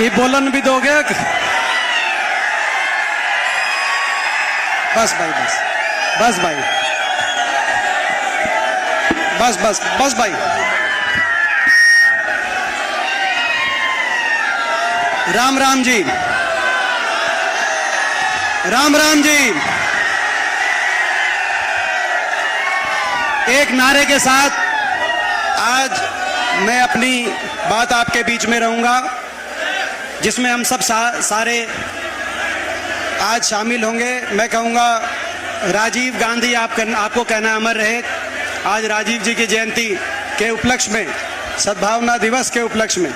ये बोलन भी दोगे? बस भाई, बस भाई, बस भाई। राम राम जी, राम राम जी। एक नारे के साथ आज मैं अपनी बात आपके बीच में रहूंगा, जिसमें हम सब सारे आज शामिल होंगे। मैं कहूंगा राजीव गांधी आपको कहना अमर रहे। आज राजीव जी की जयंती के उपलक्ष्य में, सद्भावना दिवस के उपलक्ष्य में,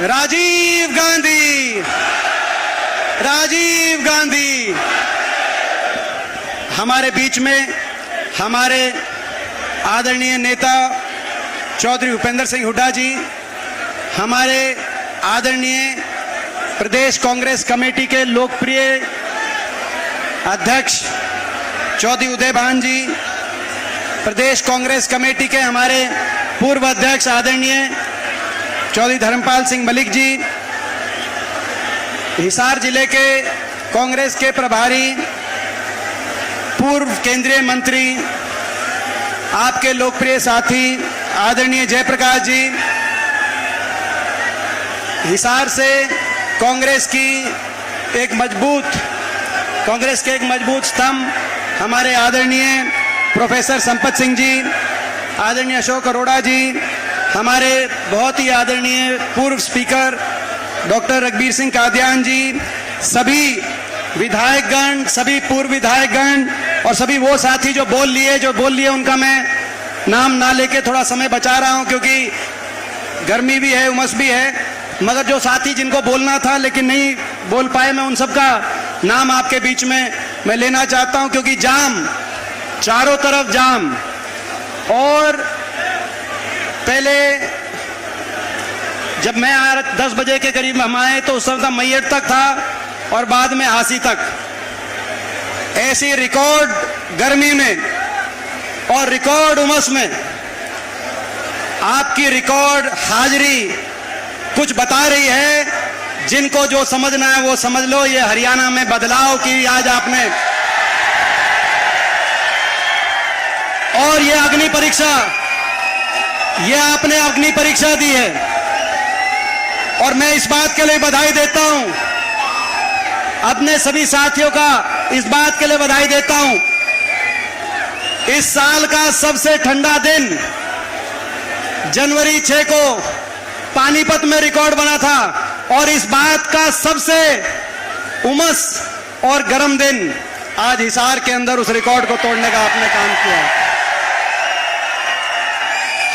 राजीव गांधी, राजीव गांधी। हमारे बीच में हमारे आदरणीय नेता चौधरी भूपेंद्र सिंह हुड्डा जी, हमारे आदरणीय प्रदेश कांग्रेस कमेटी के लोकप्रिय अध्यक्ष चौधरी उदय भान जी, प्रदेश कांग्रेस कमेटी के हमारे पूर्व अध्यक्ष आदरणीय चौधरी धर्मपाल सिंह मलिक जी, हिसार जिले के कांग्रेस के प्रभारी पूर्व केंद्रीय मंत्री, आपके लोकप्रिय साथी आदरणीय जयप्रकाश जी, हिसार से कांग्रेस के एक मजबूत स्तंभ हमारे आदरणीय प्रोफेसर संपत सिंह जी, आदरणीय अशोक अरोड़ा जी, हमारे बहुत ही आदरणीय पूर्व स्पीकर डॉक्टर रघबीर सिंह कादियान जी, सभी विधायकगण, सभी पूर्व विधायकगण और सभी वो साथी जो बोल लिए उनका मैं नाम ना लेके थोड़ा समय बचा रहा हूं, क्योंकि गर्मी भी है, उमस भी है। मगर जो साथी जिनको बोलना था लेकिन नहीं बोल पाए, मैं उन सबका नाम आपके बीच में मैं लेना चाहता हूं, क्योंकि जाम, चारों तरफ जाम। और पहले जब मैं 10 बजे के करीब हम आए तो उस समय मैयट तक था और बाद में हासी तक। ऐसी रिकॉर्ड गर्मी में और रिकॉर्ड उमस में आपकी रिकॉर्ड हाजिरी कुछ बता रही है। जिनको जो समझना है वो समझ लो। ये हरियाणा में बदलाव की आज आपने, और ये अग्नि परीक्षा, ये आपने अग्नि परीक्षा दी है। और मैं इस बात के लिए बधाई देता हूं, अपने सभी साथियों का इस बात के लिए बधाई देता हूं। इस साल का सबसे ठंडा दिन जनवरी 6 को पानीपत में रिकॉर्ड बना था, और इस बात का सबसे उमस और गर्म दिन आज हिसार के अंदर उस रिकॉर्ड को तोड़ने का आपने काम किया।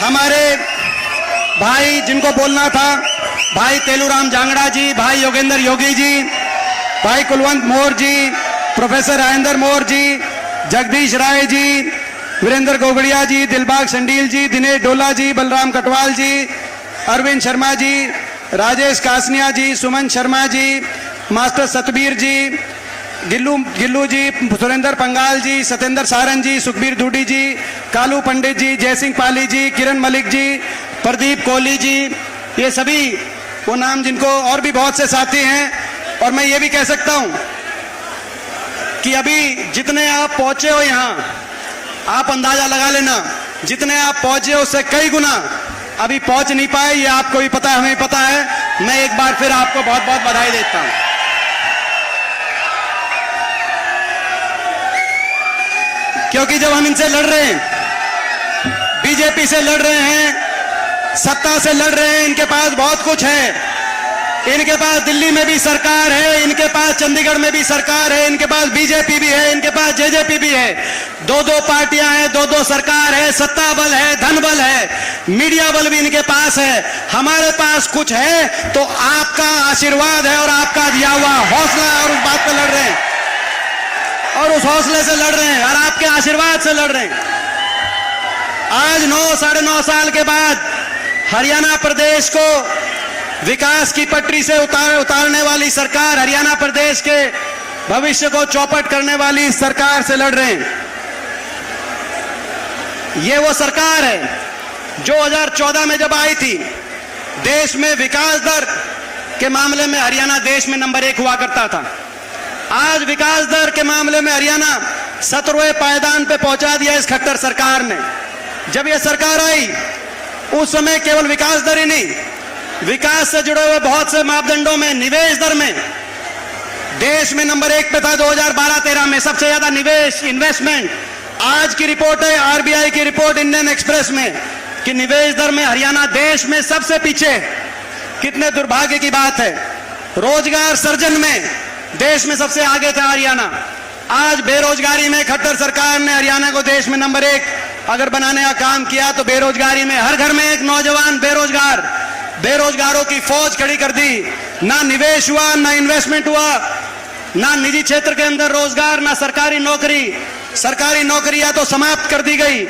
हमारे भाई जिनको बोलना था, भाई तेलूराम जांगड़ा जी, भाई योगेंद्र योगी जी, भाई कुलवंत मोर जी, प्रोफेसर राजेंद्र मोर जी, जगदीश राय जी, वीरेंद्र गोगड़िया जी, दिलबाग संडील जी, दिनेश डोला जी, बलराम कटवाल जी, अरविंद शर्मा जी, राजेश कासनिया जी, सुमन शर्मा जी, मास्टर सतबीर जी, गिल्लू जी, सुरेंद्र पंगाल जी, सत्येंद्र सारन जी, सुखबीर धूडी जी, कालू पंडित जी, जयसिंह पाली जी, किरण मलिक जी, प्रदीप कोहली जी, ये सभी वो नाम जिनको, और भी बहुत से साथी हैं। और मैं ये भी कह सकता हूं कि अभी जितने आप पहुंचे हो यहां, आप अंदाजा लगा लेना, जितने आप पहुंचे हो उससे कई गुना अभी पहुंच नहीं पाए। ये आपको भी पता है, हमें पता है। मैं एक बार फिर आपको बहुत बहुत बधाई देता हूं। क्योंकि जब हम इनसे लड़ रहे हैं, बीजेपी से लड़ रहे हैं, सत्ता से लड़ रहे हैं, इनके पास बहुत कुछ है। इनके पास दिल्ली में भी सरकार है, इनके पास चंडीगढ़ में भी सरकार है, इनके पास बीजेपी भी है, इनके पास जेजेपी भी है। दो पार्टियां हैं, दो सरकार है, सत्ता बल है, धन बल है, मीडिया बल भी इनके पास है। हमारे पास कुछ है तो आपका आशीर्वाद है और आपका दिया हुआ हौसला है, और उस बात पे लड़ रहे हैं, और उस हौसले से लड़ रहे हैं, और आपके आशीर्वाद से लड़ रहे हैं। आज 9-9.5 साल के बाद हरियाणा प्रदेश को विकास की पटरी से उतारने वाली सरकार, हरियाणा प्रदेश के भविष्य को चौपट करने वाली सरकार से लड़ रहे हैं। ये वो सरकार है जो 2014 में जब आई थी देश में विकास दर के मामले में हरियाणा देश में नंबर 1 हुआ करता था। आज विकास दर के मामले में हरियाणा 17वें पायदान पे पहुंचा दिया इस खट्टर सरकार ने। जब यह सरकार आई उस समय केवल विकास दर ही नहीं, विकास से जुड़े हुए बहुत से मापदंडों में, निवेश दर में देश में नंबर 1 पे था। 2012-13 में सबसे ज्यादा निवेश, इन्वेस्टमेंट। आज की रिपोर्ट है आरबीआई की रिपोर्ट इंडियन एक्सप्रेस में कि निवेश दर में हरियाणा देश में सबसे पीछे। कितने दुर्भाग्य की बात है। रोजगार सृजन में देश में सबसे आगे था हरियाणा। आज बेरोजगारी में खट्टर सरकार ने हरियाणा को देश में नंबर 1 अगर बनाने का काम किया तो बेरोजगारी में हर घर में एक नौजवान बेरोजगार, बेरोजगारों की फौज खड़ी कर दी। ना निवेश हुआ, ना इन्वेस्टमेंट हुआ, ना निजी क्षेत्र के अंदर रोजगार, ना सरकारी नौकरी। सरकारी नौकरियां तो समाप्त कर दी गई,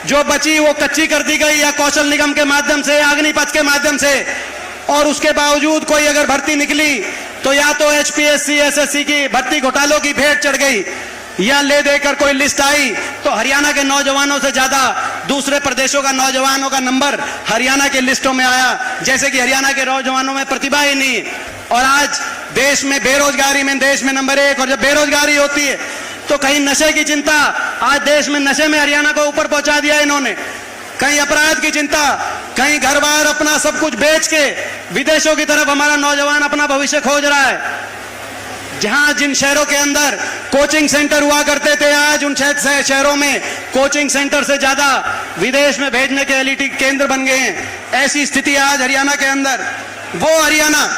जो बची वो कच्ची कर दी गई, या कौशल निगम के माध्यम से, अग्निपथ के माध्यम से। और उसके बावजूद कोई अगर भर्ती निकली तो या तो एचपीएससी, एसएससी की भर्ती घोटालों की भेंट चढ़ गई, या ले देकर कोई लिस्ट आई तो हरियाणा के नौजवानों से ज्यादा दूसरे प्रदेशों का नौजवानों का नंबर हरियाणा के लिस्टों में आया, जैसे कि हरियाणा के नौजवानों में प्रतिभा ही नहीं। और आज देश में बेरोजगारी में देश में नंबर 1। और जब बेरोजगारी होती है तो कहीं नशे की चिंता, आज देश में नशे में हरियाणा को ऊपर पहुंचा दिया इन्होंने। कहीं अपराध की चिंता, कहीं घर बार अपना सब कुछ बेच के विदेशों की तरफ हमारा नौजवान अपना भविष्य खोज रहा है। जहां जिन शहरों के अंदर कोचिंग सेंटर हुआ करते थे, आज उन शहरों में कोचिंग सेंटर से ज्यादा विदेश में भेजने के एलिटी केंद्र बन गए हैं। ऐसी स्थिति आज हरियाणा के अंदर। वो हरियाणा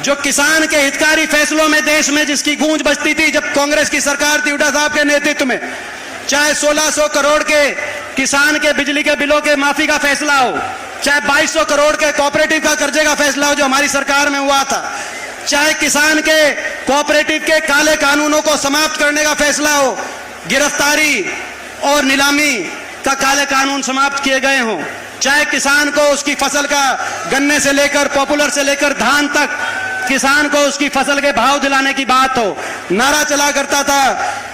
जो किसान के हितकारी फैसलों में देश में जिसकी गूंज बजती थी जब कांग्रेस की सरकार थी हुड्डा साहब के नेतृत्व में, चाहे 1600 करोड़ के किसान के बिजली के बिलों के माफी का फैसला हो, चाहे 2200 करोड़ के कोऑपरेटिव का कर्जे का फैसला हो जो हमारी सरकार में हुआ था, चाहे किसान के कोऑपरेटिव के काले कानूनों को समाप्त करने का फैसला हो, गिरफ्तारी और नीलामी का काले कानून समाप्त किए गए हों, चाहे किसान को उसकी फसल का गन्ने से लेकर पॉपुलर से लेकर धान तक किसान को उसकी फसल के भाव दिलाने की बात हो। नारा चला करता था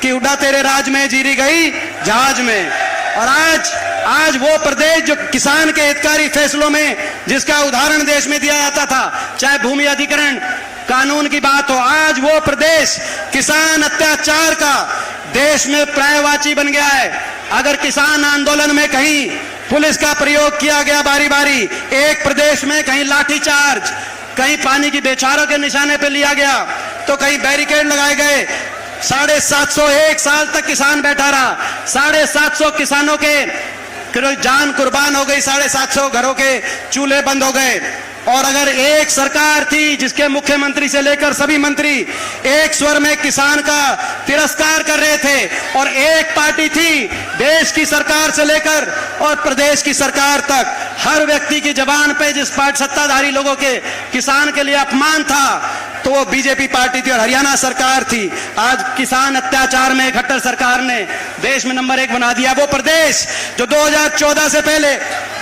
कि हुड्डा तेरे राज में जीरी गई जहाज में। और आज वो प्रदेश जो किसान के हितकारी फैसलों में जिसका उदाहरण देश में दिया जाता था, चाहे भूमि अधिग्रहण कानून की बात हो, आज वो प्रदेश किसान अत्याचार का देश में पर्यायवाची बन गया है। अगर किसान आंदोलन में कहीं पुलिस का प्रयोग किया गया बारी बारी, एक प्रदेश में कहीं लाठीचार्ज, कहीं पानी की बौछारों के निशाने पे लिया गया, तो कहीं बैरिकेड लगाए गए, 750 एक साल तक किसान बैठा रहा, 750 किसानों के जान कुर्बान हो गई, 750 घरों के चूल्हे बंद हो गए। और अगर एक सरकार थी जिसके मुख्यमंत्री से लेकर सभी मंत्री एक स्वर में किसान का तिरस्कार कर रहे थे, और एक पार्टी थी देश की सरकार से लेकर और प्रदेश की सरकार तक हर व्यक्ति की जबान पे जिस पार्टी सत्ताधारी लोगों के किसान के लिए अपमान था तो वो बीजेपी पार्टी थी और हरियाणा सरकार थी। आज किसान अत्याचार में खट्टर सरकार ने देश में नंबर 1 बना दिया। वो प्रदेश जो 2014 से पहले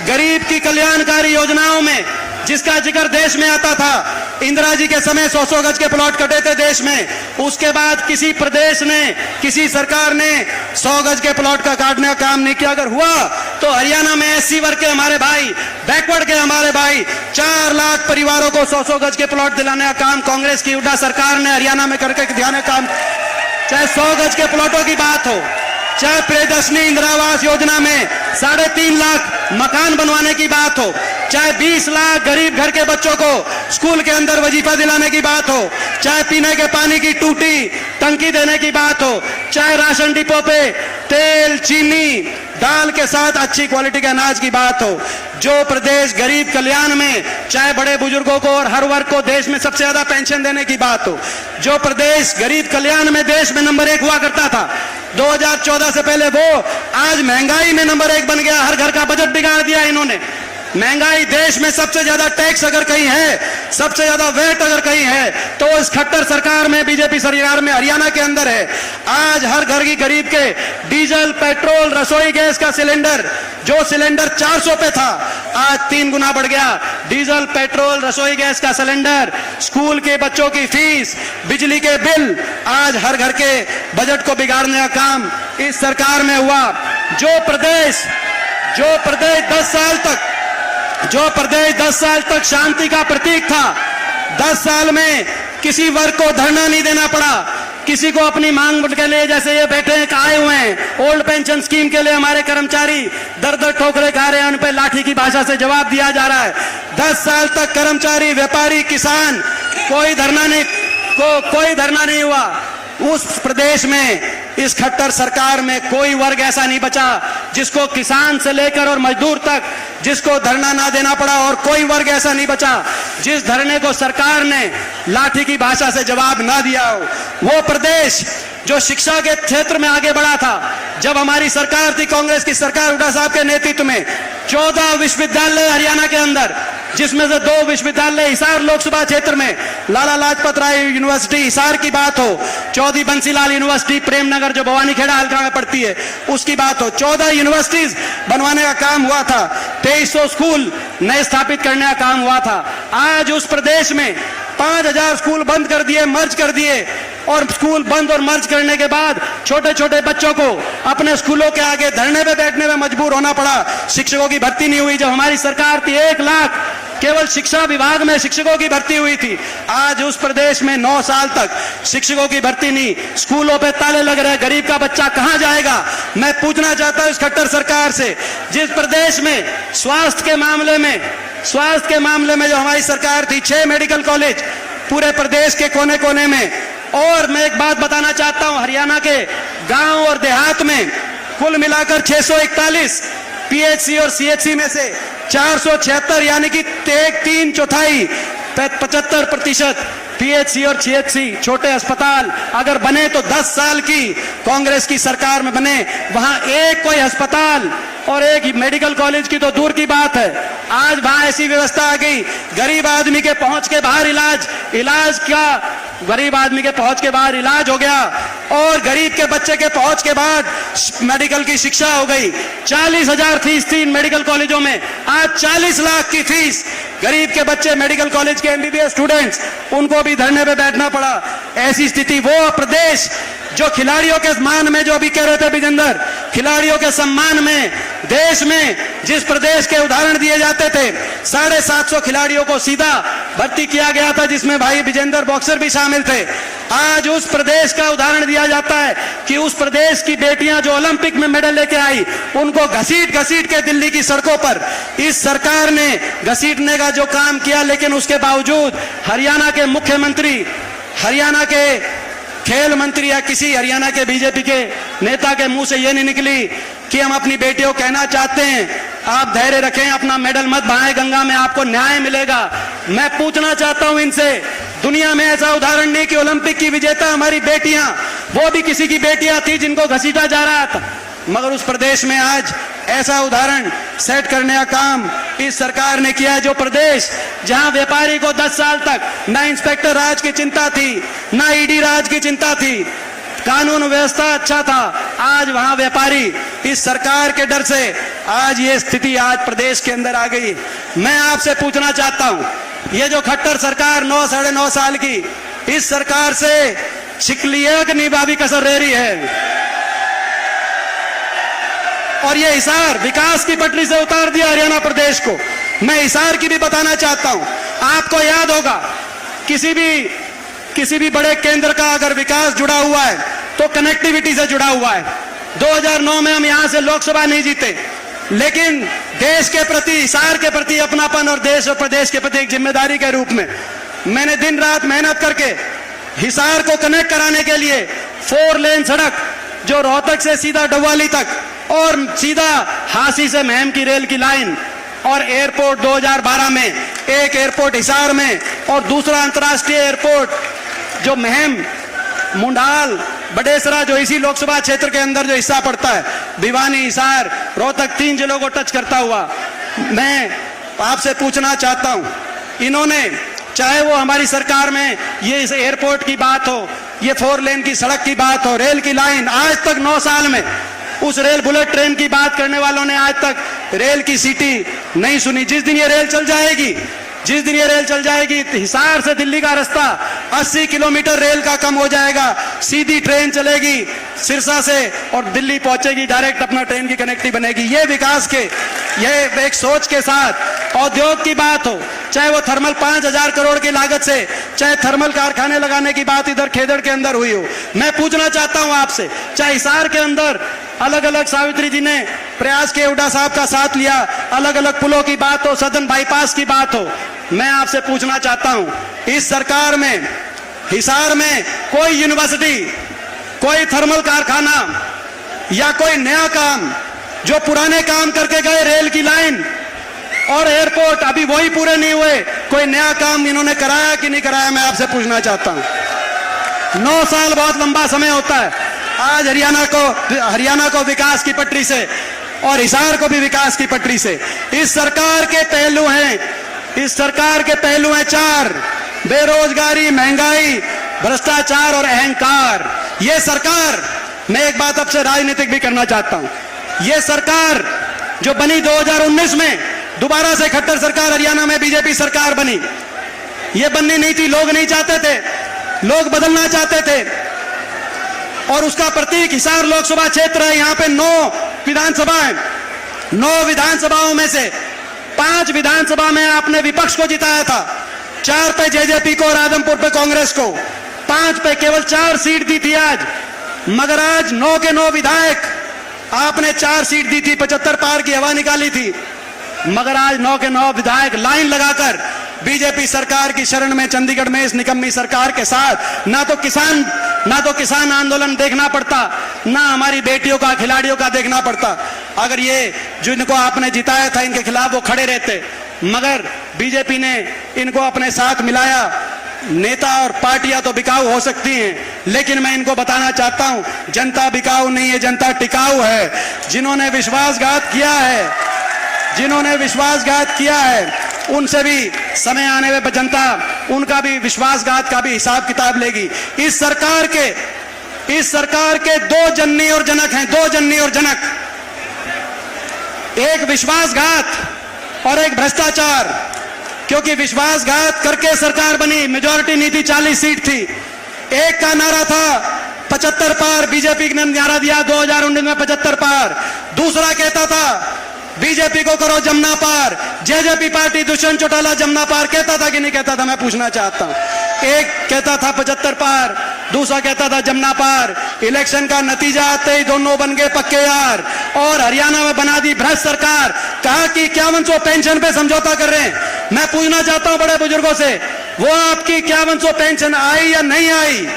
गरीब की कल्याणकारी योजनाओं में जिसका जिक्र देश में आता था, इंदिरा जी के समय 100-100 गज के प्लॉट कटे थे देश में, उसके बाद किसी प्रदेश ने, किसी सरकार ने 100 गज के प्लॉट का काटने का काम नहीं किया। अगर हुआ तो हरियाणा में एससी वर्ग के हमारे भाई, बैकवर्ड के हमारे भाई, 4 लाख परिवारों को 100-100 गज के प्लॉट दिलाने का काम कांग्रेस की हुड्डा सरकार ने हरियाणा में करके दिलाने का काम। चाहे 100 गज के प्लॉटों की बात हो, चाहे प्रियदर्शनी इंदिरा आवास योजना में 3.5 लाख मकान बनवाने की बात हो, चाहे 20 लाख गरीब घर के बच्चों को स्कूल के अंदर वजीफा दिलाने की बात हो, चाहे पीने के पानी की टूटी टंकी देने की बात हो, चाहे राशन डिपो पे तेल, चीनी, दाल के साथ अच्छी क्वालिटी के अनाज की बात हो, जो प्रदेश गरीब कल्याण में चाहे बड़े बुजुर्गों को और हर वर्ग को देश में सबसे ज्यादा पेंशन देने की बात हो, जो प्रदेश गरीब कल्याण में देश में नंबर 1 हुआ करता था 2014 से पहले, वो आज महंगाई में नंबर 1 बन गया। हर घर का बजट बिगाड़ दिया इन्होंने। महंगाई देश में सबसे ज्यादा टैक्स अगर कहीं है, सबसे ज्यादा वेट अगर कहीं है तो इस खट्टर सरकार में, बीजेपी सरकार में हरियाणा के अंदर है। आज हर घर की गरीब के डीजल, पेट्रोल, रसोई गैस का सिलेंडर, जो सिलेंडर 400 पे था आज 3 गुना बढ़ गया। डीजल, पेट्रोल, रसोई गैस का सिलेंडर, स्कूल के बच्चों की फीस, बिजली के बिल, आज हर घर के बजट को बिगाड़ने का काम इस सरकार में हुआ। जो प्रदेश 10 साल तक जो प्रदेश 10 साल तक शांति का प्रतीक था, 10 साल में किसी वर्ग को धरना नहीं देना पड़ा, किसी को अपनी मांग के लिए, जैसे ये बैठे हैं आए हुए हैं, ओल्ड पेंशन स्कीम के लिए हमारे कर्मचारी दर दर ठोकरे खा रहे हैं, उन पे लाठी की भाषा से जवाब दिया जा रहा है। 10 साल तक कर्मचारी, व्यापारी, किसान कोई धरना नहीं हुआ। उस प्रदेश में, इस खट्टर सरकार में कोई वर्ग ऐसा नहीं बचा जिसको, किसान से लेकर और मजदूर तक, जिसको धरना ना देना पड़ा, और कोई वर्ग ऐसा नहीं बचा जिस धरने को सरकार ने लाठी की भाषा से जवाब ना दिया हो। वो प्रदेश जो शिक्षा के क्षेत्र में आगे बढ़ा था, जब हमारी सरकार थी, कांग्रेस की सरकार, हुड्डा साहब के नेतृत्व में 14 विश्वविद्यालय हरियाणा के अंदर, जिसमें से 2 विश्वविद्यालय हिसार लोकसभा क्षेत्र में, लाला लाजपत राय यूनिवर्सिटी हिसार की बात हो, चौधरी बंसीलाल यूनिवर्सिटी प्रेमनगर जो भवानीखेड़ा हल्का में पड़ती है उसकी बात हो, 14 यूनिवर्सिटीज बनवाने का काम हुआ था, 2300 स्कूल नए स्थापित करने का काम हुआ था। आज उस प्रदेश में 5000 स्कूल बंद कर दिए, मर्ज कर दिए, और स्कूल बंद और मर्ज करने के बाद छोटे छोटे बच्चों को अपने स्कूलों के आगे धरने पे बैठने में मजबूर होना पड़ा। शिक्षकों की भर्ती नहीं हुई। जब हमारी सरकार थी 1 लाख केवल शिक्षा विभाग में शिक्षकों की भर्ती हुई थी। आज उस प्रदेश में 9 साल तक शिक्षकों की भर्ती नहीं, स्कूलों पे ताले लग रहे, गरीब का बच्चा कहां जाएगा। मैं पूछना चाहता हूं इस खट्टर सरकार से, जिस प्रदेश में स्वास्थ्य के मामले में जो हमारी सरकार थी, 6 मेडिकल कॉलेज पूरे प्रदेश के कोने कोने में, और मैं एक बात बताना चाहता हूं, हरियाणा के गांव और देहात में कुल मिलाकर 641 पीएचसी और सीएचसी में से 476 यानी कि 3/4 75% पीएचसी और सीएचसी छोटे अस्पताल अगर बने तो 10 साल की कांग्रेस की सरकार में बने। वहां एक कोई अस्पताल और एक मेडिकल कॉलेज की तो दूर की बात है, आज वहां ऐसी व्यवस्था आ गई, गरीब आदमी के पहुंच के बाहर गरीब आदमी के पहुंच के बाहर इलाज हो गया, और गरीब के बच्चे के पहुंच के बाद मेडिकल की शिक्षा हो गई। 40,000 फीस थी इन मेडिकल कॉलेजों में, आज 40 लाख की फीस। गरीब के बच्चे मेडिकल कॉलेज के एमबीबीएस स्टूडेंट्स, उनको भी धरने पे बैठना पड़ा। ऐसी स्थिति, वो प्रदेश जो खिलाड़ियों के सम्मान में, जो अभी कह रहे थे विजेंदर, खिलाड़ियों के सम्मान में देश में जिस प्रदेश के उदाहरण दिए जाते थे, 750 खिलाड़ियों को सीधा भर्ती किया गया था, जिसमें भाई विजेंदर बॉक्सर भी शामिल थे। आज उस प्रदेश का उदाहरण दिया जाता है कि उस प्रदेश की बेटियां जो ओलंपिक में मेडल लेके आई, उनको घसीट घसीट के दिल्ली की सड़कों पर इस सरकार ने घसीटने का जो काम किया, लेकिन उसके बावजूद हरियाणा के मुख्यमंत्री, हरियाणा के खेल मंत्री या किसी हरियाणा के बीजेपी के नेता के मुंह से यह नहीं निकली कि हम अपनी बेटियों को कहना चाहते हैं आप धैर्य रखें, अपना मेडल मत बहाएं गंगा में, आपको न्याय मिलेगा। मैं पूछना चाहता हूं इनसे, दुनिया में ऐसा उदाहरण नहीं कि ओलंपिक की विजेता हमारी बेटियां, वो भी किसी की बेटियां थी जिनको घसीटा जा रहा था, मगर उस प्रदेश में आज ऐसा उदाहरण सेट करने का काम इस सरकार ने किया है। जो प्रदेश जहां व्यापारी को 10 साल तक ना इंस्पेक्टर राज की चिंता थी, ना ईडी राज की चिंता थी, कानून व्यवस्था अच्छा था, आज वहां व्यापारी इस सरकार के डर से आज ये स्थिति आज प्रदेश के अंदर आ गई। मैं आपसे पूछना चाहता हूं, ये जो खट्टर सरकार 9 साढ़े 9 साल की, इस सरकार से शिकलिया की निभावी कसर रह रही है, और ये हिसार विकास की पटरी से उतार दिया हरियाणा प्रदेश को। मैं हिसार की भी बताना चाहता हूं, आपको याद होगा किसी भी बड़े केंद्र का अगर विकास जुड़ा हुआ है तो कनेक्टिविटी से जुड़ा हुआ है। 2009 में हम यहां से लोकसभा नहीं जीते, लेकिन देश के प्रति, हिसार के प्रति अपनापन और देश और प्रदेश के प्रति एक जिम्मेदारी के रूप में मैंने दिन रात मेहनत करके हिसार को कनेक्ट कराने के लिए 4 लेन सड़क जो रोहतक से सीधा डबवाली तक और सीधा हांसी से महम की रेल की लाइन, और एयरपोर्ट 2012 में एक एयरपोर्ट हिसार में और दूसरा अंतर्राष्ट्रीय एयरपोर्ट जो महम, मुंडाल, बडेसरा जो इसी लोकसभा क्षेत्र के अंदर जो हिस्सा पड़ता है, भिवानी, हिसार, रोहतक, 3 जिलों को टच करता हुआ। मैं आपसे पूछना चाहता हूं, इन्होंने चाहे वो हमारी सरकार में ये इस एयरपोर्ट की बात हो, ये 4 लेन की सड़क की बात हो, रेल की लाइन, आज तक 9 साल में उस रेल बुलेट ट्रेन की बात करने वालों ने आज तक रेल की सीटी नहीं सुनी। जिस दिन ये रेल चल जाएगी जिस दिन ये रेल चल जाएगी, हिसार से दिल्ली का रास्ता 80 किलोमीटर रेल का कम हो जाएगा, सीधी ट्रेन चलेगी सिरसा से और दिल्ली पहुंचेगी, डायरेक्ट अपना ट्रेन की कनेक्टिविटी बनेगी। ये विकास के, ये एक सोच के साथ उद्योग की बात हो, चाहे वो थर्मल 5,000 करोड़ की लागत से, चाहे थर्मल कारखाने लगाने की बात इधर खेदड़ के अंदर हुई हो, मैं पूछना चाहता हूं आपसे, चाहे हिसार के अंदर अलग अलग सावित्री जी ने प्रयास के हुड्डा साहब का साथ लिया, अलग अलग पुलों की बात हो, सदन बाईपास की बात हो, मैं आपसे पूछना चाहता हूं, इस सरकार में हिसार में कोई यूनिवर्सिटी, कोई थर्मल कारखाना या कोई नया काम, जो पुराने काम करके गए, रेल की लाइन और एयरपोर्ट अभी वही पूरे नहीं हुए, कोई नया काम इन्होंने कराया कि नहीं कराया, मैं आपसे पूछना चाहता हूं। 9 साल बहुत लंबा समय होता है। आज हरियाणा को विकास की पटरी से और हिसार को भी विकास की पटरी से। इस सरकार के पहलू हैं, इस सरकार के पहलू हैं 4: बेरोजगारी, महंगाई, भ्रष्टाचार और अहंकार। ये सरकार, मैं एक बात आपसे राजनीतिक भी करना चाहता हूं, ये सरकार जो बनी 2019 में, दोबारा से खट्टर सरकार हरियाणा में बीजेपी सरकार बनी, ये बननी नहीं थी, लोग नहीं चाहते थे, लोग बदलना चाहते थे। और उसका प्रतीक हिसार लोकसभा क्षेत्र है। यहां पे 9 विधानसभाएं, 9 विधानसभाओं में से 5 विधानसभा में आपने विपक्ष को जिताया था, 4 पे जेजेपी को और आदमपुर पे कांग्रेस को, 5 पे केवल 4 सीट दी थी आज। मगर आज 9 के 9 विधायक, आपने 4 सीट दी थी, 75 पार की हवा निकाली थी, मगर आज 9 के 9 विधायक लाइन लगाकर बीजेपी सरकार की शरण में, चंडीगढ़ में इस निकम्मी सरकार के साथ, ना तो किसान आंदोलन देखना पड़ता, ना हमारी बेटियों का, खिलाड़ियों का देखना पड़ता। अगर ये जिनको आपने जिताया था इनके खिलाफ वो खड़े रहते, मगर बीजेपी ने इनको अपने साथ मिलाया। नेता और पार्टियां तो बिकाऊ हो सकती हैं, लेकिन मैं इनको बताना चाहता हूं, जनता बिकाऊ नहीं है, जनता टिकाऊ है। जिन्होंने विश्वासघात किया है, जिन्होंने विश्वासघात किया है, उनसे भी समय आने में जनता उनका भी विश्वासघात का भी हिसाब किताब लेगी। इस सरकार के 2 जननी और जनक हैं, 2 जननी और जनक, एक विश्वासघात और एक भ्रष्टाचार। क्योंकि विश्वासघात करके सरकार बनी, मेजॉरिटी नहीं थी, 40 सीट थी। एक का नारा था 75 पार, बीजेपी ने नारा दिया 2019 में 75 पार। दूसरा कहता था बीजेपी को करो जमुना पार, जेजेपी पार्टी दुष्यंत चौटाला जमुना पार कहता था कि नहीं कहता था, मैं पूछना चाहता हूं। एक कहता था 75 पार, दूसरा कहता था जमुना पार। इलेक्शन का नतीजा आते ही दोनों बन गए पक्के यार और हरियाणा में बना दी भ्रष्ट सरकार। कहा कि 5100 पेंशन पे समझौता कर रहे हैं। मैं पूछना चाहता हूं बड़े बुजुर्गों से, वो आपकी 5100 पेंशन आई या नहीं आई?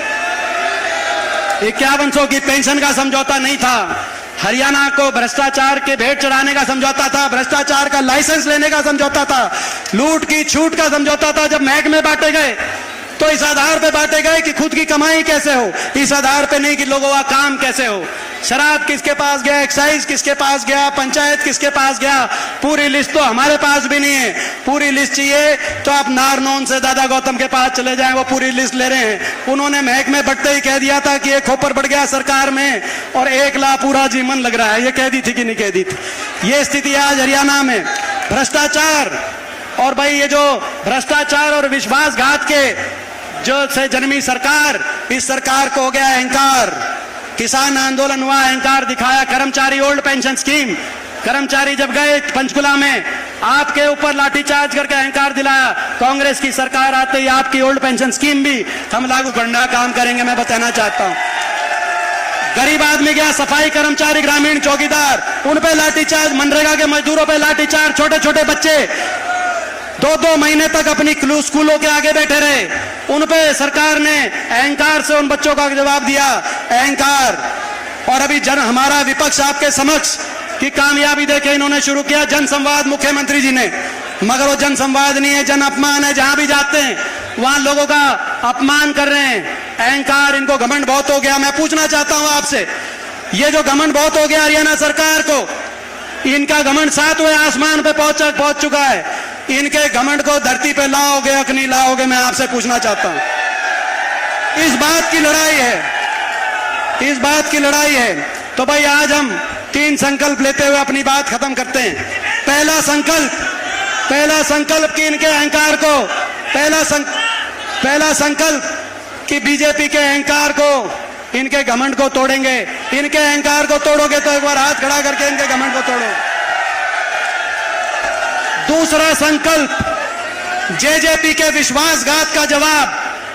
5100 की पेंशन का समझौता नहीं था, हरियाणा को भ्रष्टाचार के भेंट चढ़ाने का समझौता था, भ्रष्टाचार का लाइसेंस लेने का समझौता था, लूट की छूट का समझौता था। जब महकमे बांटे गए तो इस आधार पे बांटे गए कि खुद की कमाई कैसे हो, इस आधार पे नहीं कि लोगों का काम कैसे हो। शराब किसके पास गया, एक्साइज किसके पास गया, पंचायत किसके पास गया, पूरी लिस्ट तो हमारे पास भी नहीं है। पूरी लिस्ट चाहिए तो आप नारनौन से दादा गौतम के पास चले जाएं, वो पूरी लिस्ट ले रहे हैं। उन्होंने महकमे बंटते ही कह दिया था कि एक खोपर बढ़ गया सरकार में और 1 लाख पूरा जीवन लग रहा है। ये कह दी थी कि नहीं कह दी थी? ये स्थिति आज हरियाणा में भ्रष्टाचार। और भाई ये जो भ्रष्टाचार और विश्वासघात के जो से जन्मी सरकार, इस सरकार को हो गया अहंकार। किसान आंदोलन हुआ, अहंकार दिखाया। कर्मचारी ओल्ड पेंशन स्कीम, कर्मचारी जब गए पंचकुला में आपके ऊपर लाठीचार्ज करके अहंकार दिलाया। कांग्रेस की सरकार आते ही आपकी ओल्ड पेंशन स्कीम भी हम लागू करना काम करेंगे, मैं बताना चाहता हूं। गरीब आदमी गया, सफाई कर्मचारी, ग्रामीण चौकीदार, उन पे लाठीचार्ज, मनरेगा के मजदूरों पे लाठीचार्ज, छोटे छोटे बच्चे 2-2 महीने तक अपनी स्कूलों के आगे बैठे रहे, उन पे सरकार ने अहंकार से उन बच्चों का जवाब दिया, अहंकार। और अभी हमारा विपक्ष आपके समक्ष की कामयाबी देखे इन्होंने शुरू किया जन संवाद, मुख्यमंत्री जी ने। मगर वो जन संवाद नहीं है, जन अपमान है। जहां भी जाते हैं वहां लोगों का अपमान कर रहे हैं। अहंकार, इनको घमंड बहुत हो गया। मैं पूछना चाहता हूं आपसे, ये जो घमंड बहुत हो गया हरियाणा सरकार को, इनका घमंड 7वें आसमान पे पहुंच चुका है। इनके घमंड को धरती पे लाओगे या नहीं लाओगे, मैं आपसे पूछना चाहता हूं। इस बात की लड़ाई है, इस बात की लड़ाई है। तो भाई आज हम 3 संकल्प लेते हुए अपनी बात खत्म करते हैं। पहला संकल्प पहला संकल्प कि इनके अहंकार को, पहला संकल्प कि बीजेपी के अहंकार को, इनके घमंड को तोड़ेंगे। इनके अहंकार को तोड़ोगे तो एक बार हाथ खड़ा करके इनके घमंड को तोड़ो। दूसरा संकल्प, जेजेपी के विश्वासघात का जवाब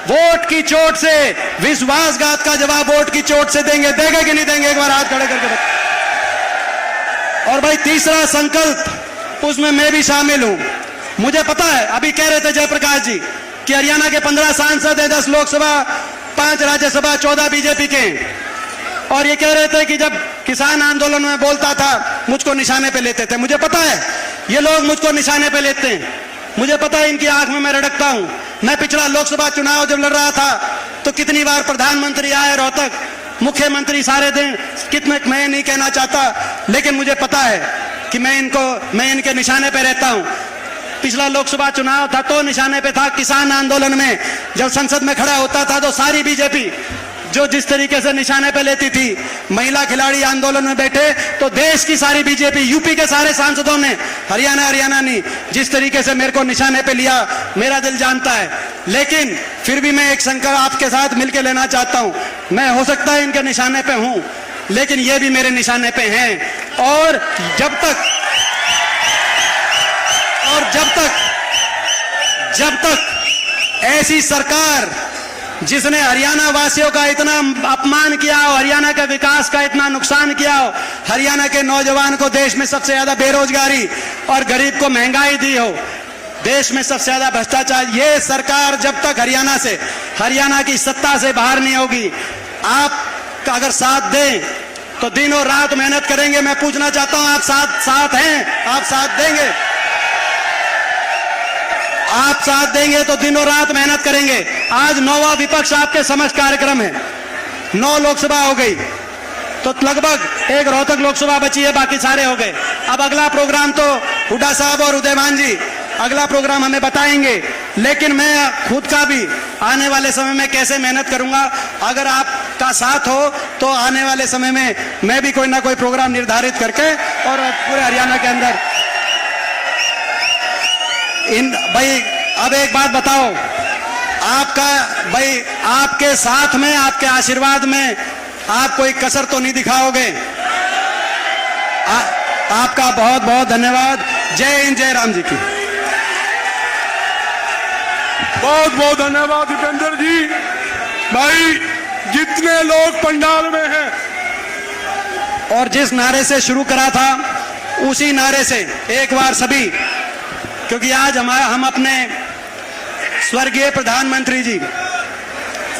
वोट की चोट से, विश्वासघात का जवाब वोट की चोट से देंगे। देंगे कि नहीं देंगे, एक बार हाथ खड़े करके बताओ। और भाई तीसरा संकल्प, उसमें मैं भी शामिल हूं। मुझे पता है, अभी कह रहे थे जयप्रकाश जी कि हरियाणा के 15 सांसद है, 10 लोकसभा, 5 राज्यसभा, 14 बीजेपी के। और ये कह रहे थे कि जब किसान आंदोलन में बोलता था मुझको निशाने पे लेते थे। मुझे पता है ये लोग मुझको निशाने पे लेते हैं, मुझे पता है इनकी आंख में मैं रड़कता हूं। मैं पिछला लोकसभा चुनाव जब लड़ रहा था तो कितनी बार प्रधानमंत्री आए रोहतक, मुख्यमंत्री सारे दिन, कितने मैं नहीं कहना चाहता, लेकिन मुझे पता है कि मैं इनके निशाने पे रहता हूं। पिछला लोकसभा चुनाव था तो निशाने पे था। किसान आंदोलन में जब संसद में खड़ा होता था तो सारी बीजेपी जो जिस तरीके से निशाने पे लेती थी, महिला खिलाड़ी आंदोलन में बैठे तो देश की सारी बीजेपी, यूपी के सारे सांसदों ने, हरियाणा नहीं, जिस तरीके से मेरे को निशाने पे लिया, मेरा दिल जानता है। लेकिन फिर भी मैं एक संकल्प आपके साथ मिलकर लेना चाहता हूं। मैं हो सकता है इनके निशाने पे हूं, लेकिन ये भी मेरे निशाने पे हैं। और जब तक ऐसी सरकार जिसने हरियाणा वासियों का इतना अपमान किया हो, हरियाणा के विकास का इतना नुकसान किया हो, हरियाणा के नौजवान को देश में सबसे ज्यादा बेरोजगारी और गरीब को महंगाई दी हो, देश में सबसे ज्यादा भ्रष्टाचार, ये सरकार जब तक हरियाणा की सत्ता से बाहर नहीं होगी, आप अगर साथ दें तो दिनों रात मेहनत करेंगे। मैं पूछना चाहता हूं, आप साथ हैं? आप साथ देंगे? आप साथ देंगे तो दिनों रात मेहनत करेंगे। आज 9वां विपक्ष आपके समक्ष कार्यक्रम है, 9 लोकसभा हो गई, तो लगभग एक रोहतक लोकसभा बची है, बाकी सारे हो गए। अब अगला प्रोग्राम तो हुड्डा साहब और उदयमान जी अगला प्रोग्राम हमें बताएंगे, लेकिन मैं खुद का भी आने वाले समय में कैसे मेहनत करूंगा। अगर आपका साथ हो तो आने वाले समय में मैं भी कोई ना कोई प्रोग्राम निर्धारित करके और पूरे हरियाणा के अंदर भाई अब एक बात बताओ, आपके साथ में, आपके आशीर्वाद में आप कोई कसर तो नहीं दिखाओगे? आपका बहुत बहुत धन्यवाद। जय हिंद, जय राम जी की। बहुत बहुत धन्यवाद दीपेंद्र जी। भाई जितने लोग पंडाल में हैं, और जिस नारे से शुरू करा था उसी नारे से एक बार सभी, क्योंकि आज हम अपने स्वर्गीय प्रधानमंत्री जी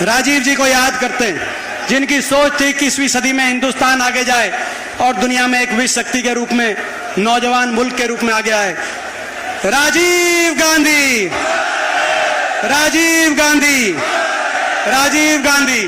राजीव जी को याद करते हैं, जिनकी सोच थी 21वीं सदी में हिंदुस्तान आगे जाए और दुनिया में एक विश्व शक्ति के रूप में, नौजवान मुल्क के रूप में आगे आए। राजीव गांधी, राजीव गांधी, राजीव गांधी।